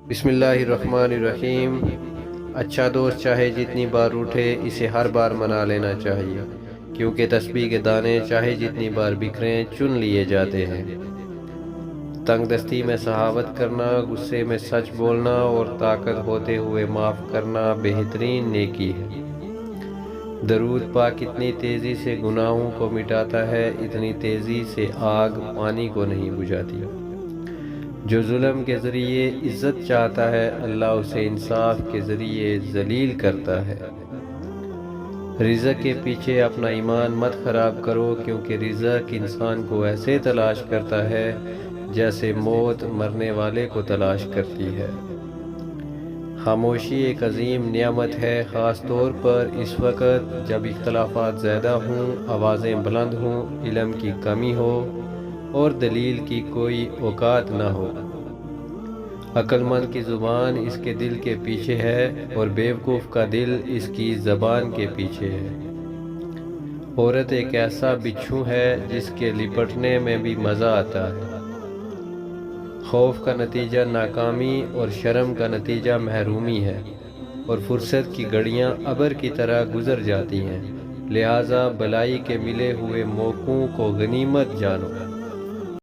بسم اللہ الرحمن الرحیم۔ اچھا دوست چاہے جتنی بار اٹھے اسے ہر بار منا لینا چاہیے، کیونکہ تسبیح کے دانے چاہے جتنی بار بکھریں چن لیے جاتے ہیں۔ تنگ دستی میں سخاوت کرنا، غصے میں سچ بولنا اور طاقت ہوتے ہوئے معاف کرنا بہترین نیکی ہے۔ درود پاک اتنی تیزی سے گناہوں کو مٹاتا ہے، اتنی تیزی سے آگ پانی کو نہیں بجھاتی۔ جو ظلم کے ذریعے عزت چاہتا ہے، اللہ اسے انصاف کے ذریعے ذلیل کرتا ہے۔ رزق کے پیچھے اپنا ایمان مت خراب کرو، کیونکہ رزق انسان کو ایسے تلاش کرتا ہے جیسے موت مرنے والے کو تلاش کرتی ہے۔ خاموشی ایک عظیم نعمت ہے، خاص طور پر اس وقت جب اختلافات زیادہ ہوں، آوازیں بلند ہوں، علم کی کمی ہو اور دلیل کی کوئی اوقات نہ ہو۔ عقل مند کی زبان اس کے دل کے پیچھے ہے اور بیوقوف کا دل اس کی زبان کے پیچھے ہے۔ عورت ایک ایسا بچھو ہے جس کے لپٹنے میں بھی مزہ آتا ہے۔ خوف کا نتیجہ ناکامی اور شرم کا نتیجہ محرومی ہے، اور فرصت کی گھڑیاں ابر کی طرح گزر جاتی ہیں، لہٰذا بلائی کے ملے ہوئے موقعوں کو غنیمت جانو۔